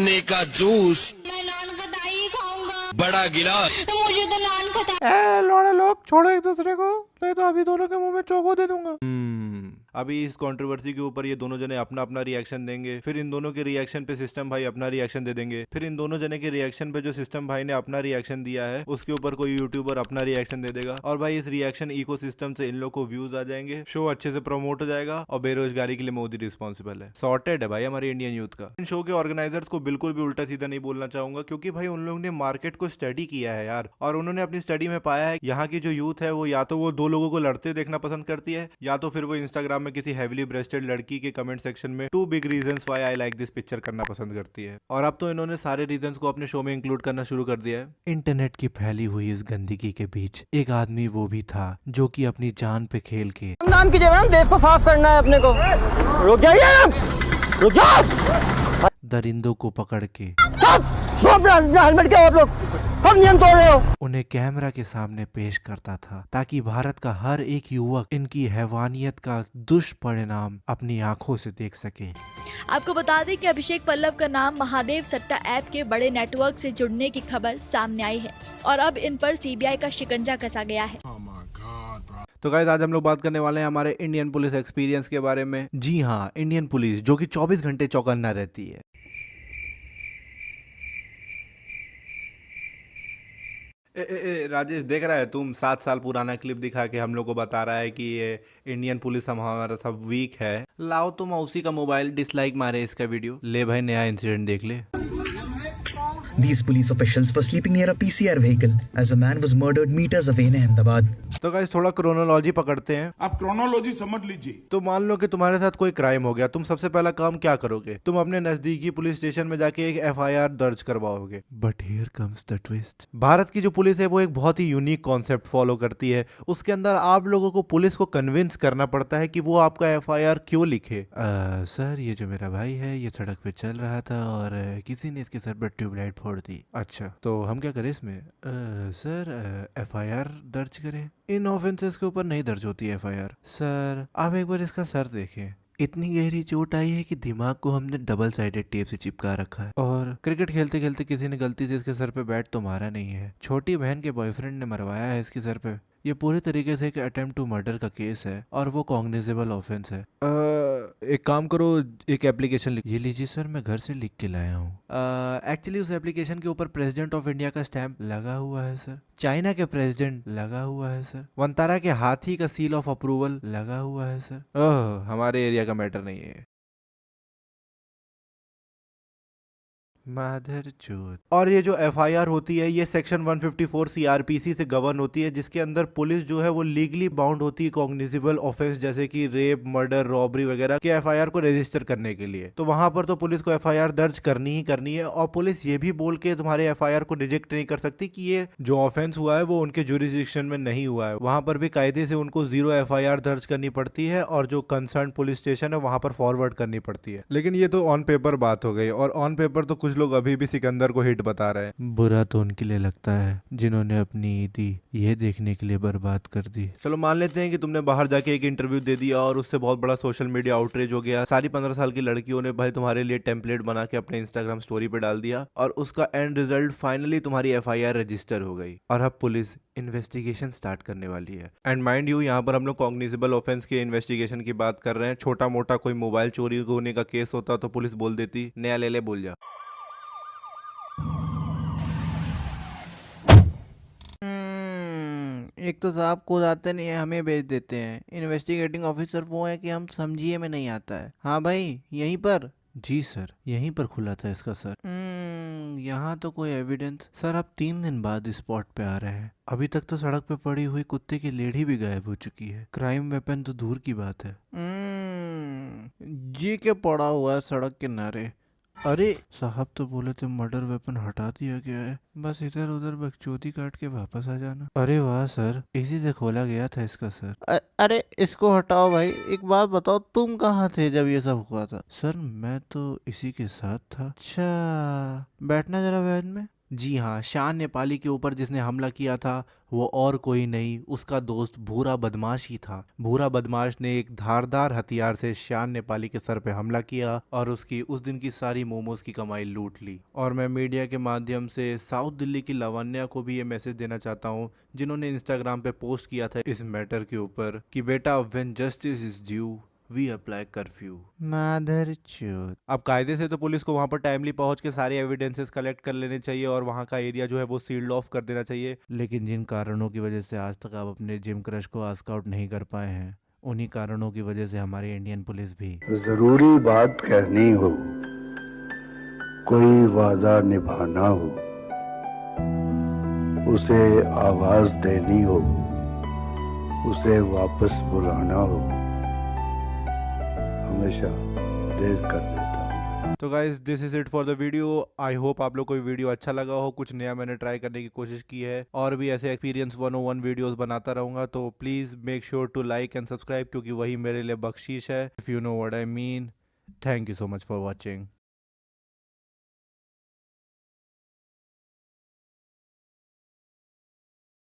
का जूस, मैं नान खटाई ही खाऊंगा। बड़ा गिलास। तो मुझे तो नान खटाई। लौड़े लोग छोड़ो एक दूसरे को, नहीं तो अभी दोनों के मुंह में चोको दे दूंगा। अभी इस कंट्रोवर्सी के ऊपर ये दोनों जने अपना अपना रिएक्शन देंगे, फिर इन दोनों के रिएक्शन पे सिस्टम भाई अपना रिएक्शन दे देंगे, फिर इन दोनों जने के रिएक्शन पे जो सिस्टम भाई ने अपना रिएक्शन दिया है उसके ऊपर कोई यूट्यूबर अपना रिएक्शन दे देगा, और भाई इस रिएक्शन इकोसिस्टम से इन लोग को व्यूज आ जाएंगे, शो अच्छे से प्रमोट हो जाएगा, और बेरोजगारी के लिए मोदी रिस्पॉन्सिबल है। सॉर्टेड है भाई हमारे इंडियन यूथ का। इन शो के ऑर्गेनाइजर्स को बिल्कुल भी उल्टा सीधा नहीं बोलना चाहूंगा, क्योंकि भाई उन लोगों ने मार्केट को स्टडी किया है यार, और उन्होंने अपनी स्टडी में पाया है यहाँ की जो यूथ है वो या तो वो दो लोगों को लड़ते देखना पसंद करती है, या तो फिर वो इंस्टाग्राम में किसी हेवीली ब्रेस्टेड लड़की के कमेंट सेक्शन में 2 big reasons why I like this picture करना पसंद करती है। और अब तो इन्होंने सारे रीजंस को अपने शो में इंक्लूड करना शुरू कर दिया है। इंटरनेट की फैली हुई इस गंदगी के बीच एक आदमी वो भी था जो कि अपनी जान पे खेल के नाम कीजिए मैडम, देश को साफ करना है अपने को। रुक जाइए आप, रुक जाओ। दरिंदों को पकड़ के हेलमेट के आप लोग सब नियम तोड़ रहे हो। उन्हें कैमरा के सामने पेश करता था ताकि भारत का हर एक युवक इनकी हैवानियत का दुष्परिणाम अपनी आंखों से देख सके। आपको बता दें कि अभिषेक पल्लव का नाम महादेव सट्टा ऐप के बड़े नेटवर्क से जुड़ने की खबर सामने आई है और अब इन पर सीबीआई का शिकंजा कसा गया है। तो गाइस आज हम लोग बात करने वाले हैं हमारे इंडियन पुलिस एक्सपीरियंस के बारे में। जी हाँ, इंडियन पुलिस जो कि 24 घंटे चौकन्ना रहती है। राजेश देख रहा है तुम 7 साल पुराना क्लिप दिखा के हम लोग को बता रहा है कि ये इंडियन पुलिस हमारा सब वीक है। लाओ तुम उसी का मोबाइल डिसलाइक मारे इसका वीडियो। ले भाई नया इंसिडेंट देख ले। These police officials were sleeping near a PCR vehicle as a man was murdered meters away in Ahmedabad. तो गाइस थोड़ा क्रोनोलॉजी पकड़ते हैं। आप क्रोनोलॉजी समझ लीजिए। तो मान लो कि तुम्हारे साथ कोई क्राइम हो गया, तुम सबसे पहला काम क्या करोगे? तुम अपने नजदीकी पुलिस स्टेशन में जाके एक FIR दर्ज करवाओगे। But here comes the twist. Bharat की जो पुलिस है वो एक बहुत ही यूनिक कॉन्सेप्ट फॉलो करती है। उसके अंदर आप लोगों को पुलिस को कन्विंस करना पड़ता है कि वो आपका FIR क्यों लिखे। सर ये जो मेरा भाई है ये सड़क पे चल रहा था और किसी ने इसके सर पर ट्यूबलाइट फोड़ दी। अच्छा तो हम क्या करें इसमें? सर FIR दर्ज करें। इन ऑफेंसेस के ऊपर नहीं दर्ज होती FIR। सर आप एक बार इसका सर देखें, इतनी गहरी चोट आई है कि दिमाग को हमने डबल साइडेड टेप से चिपका रखा है, और क्रिकेट खेलते खेलते किसी ने गलती से इसके सर पे बैट तो मारा नहीं है, छोटी बहन के बॉयफ्रेंड ने मरवाया है इसके सर पे। ये पूरी तरीके से एक अटेम्प्ट टू मर्डर का केस है और वो कॉग्निजेबल ऑफेंस है। एक काम करो, एक एप्लीकेशन लिख। ये लीजिए सर, मैं घर से लिख के लाया हूँ। एक्चुअली उस एप्लीकेशन के ऊपर प्रेसिडेंट ऑफ इंडिया का स्टैंप लगा हुआ है सर, चाइना के प्रेसिडेंट लगा हुआ है सर, वंतारा के हाथी का सील ऑफ अप्रूवल लगा हुआ है सर। ओह हमारे एरिया का मैटर नहीं है। माधर चोद। और ये जो FIR होती है ये सेक्शन 154 CRPC से गवर्न होती है, जिसके अंदर पुलिस जो है वो लीगली बाउंड होती है कॉग्निजेबल ऑफेंस जैसे कि रेप, मर्डर, रॉबरी वगैरह के FIR को रजिस्टर करने के लिए। तो वहां पर तो पुलिस को FIR दर्ज करनी ही करनी है, और पुलिस ये भी बोल के तुम्हारे FIR को रिजेक्ट नहीं कर सकती कि ये जो ऑफेंस हुआ है वो उनके जुरिस्डिक्शन में नहीं हुआ है। वहां पर भी कायदे से उनको 0 FIR दर्ज करनी पड़ती है, और जो कंसर्न पुलिस स्टेशन है वहां पर फॉरवर्ड करनी पड़ती है। लेकिन ये तो ऑन पेपर बात हो गई, और ऑन पेपर तो कुछ लोग अभी भी सिकंदर को हिट बता रहे हैं। बुरा तो उनके लिए लगता है जिन्होंने अपनी ईदी ये देखने के लिए बर्बाद कर दी। चलो मान लेते हैं कि तुमने बाहर जाके एक इंटरव्यू दे दिया और उससे बहुत बड़ा सोशल मीडिया आउटरीच हो गया। सारी 15 साल की लड़कियों ने भाई तुम्हारे लिए टेम्पलेट बना के अपने इंस्टाग्राम स्टोरी पे डाल दिया, और उसका एंड रिजल्ट फाइनली तुम्हारी FIR रजिस्टर हो गई, और अब पुलिस इन्वेस्टिगेशन स्टार्ट करने वाली है। एंड माइंड यू यहाँ पर हम लोग कॉग्निजेबल ऑफेंस के इन्वेस्टिगेशन की बात कर रहे हैं। छोटा मोटा कोई मोबाइल चोरी होने का केस होता तो पुलिस बोल देती नया ले ले, बोल जा। एक तो साहब खुद आते नहीं है, हमें भेज देते हैं। इन्वेस्टिगेटिंग ऑफिसर वो है कि हम समझिए में नहीं आता है। हाँ भाई यहीं पर। जी सर यहीं पर खुला था इसका सर। यहाँ तो कोई एविडेंस। सर आप 3 दिन बाद स्पॉट पे आ रहे हैं, अभी तक तो सड़क पे पड़ी हुई कुत्ते की लेढ़ी भी गायब हो चुकी है, क्राइम वेपन तो दूर की बात है। ये क्या पड़ा हुआ है सड़क किनारे? अरे साहब तो बोले थे मर्डर वेपन हटा दिया गया है, बस इधर उधर बकचोदी काट के वापस आ जाना। अरे वाह सर, इसी से खोला गया था इसका सर। अरे इसको हटाओ भाई। एक बात बताओ, तुम कहाँ थे जब ये सब हुआ था? सर मैं तो इसी के साथ था। अच्छा बैठना जरा वैन में। जी हाँ, शान नेपाली के ऊपर जिसने हमला किया था वो और कोई नहीं, उसका दोस्त भूरा बदमाश ही था। भूरा बदमाश ने एक धारदार हथियार से शान नेपाली के सर पे हमला किया और उसकी उस दिन की सारी मोमोज की कमाई लूट ली। और मैं मीडिया के माध्यम से साउथ दिल्ली की लावण्या को भी ये मैसेज देना चाहता हूँ, जिन्होंने इंस्टाग्राम पे पोस्ट किया था इस मैटर के ऊपर कि बेटा when justice is due we apply curfew. मादर चोद। अब कायदे से तो पुलिस को वहां पर टाइमली पहुंच के सारे एविडेंसेस कलेक्ट कर लेने चाहिए और वहां का एरिया जो है वो सील्ड ऑफ कर देना चाहिए, लेकिन जिन कारणों की वजह से आज तक आप अपने जिम क्रश को आस्क आउट नहीं कर पाए हैं, उन्हीं कारणों की वजह से हमारी इंडियन पुलिस भी जरूरी बात कहनी हो, कोई वादा निभाना हो, उसे आवाज देनी हो, उसे वापस बुलाना हो, हमेशा देर कर देता हूँ। तो guys this is it for the video. I hope आप लोग को वीडियो अच्छा लगा हो, कुछ नया मैंने ट्राई करने की कोशिश की है और भी ऐसे एक्सपीरियंस 101 वीडियोस बनाता रहूंगा, तो please make sure to like and subscribe, क्योंकि वही मेरे लिए बख्शीश है। If you know what I mean. Thank you so much for watching.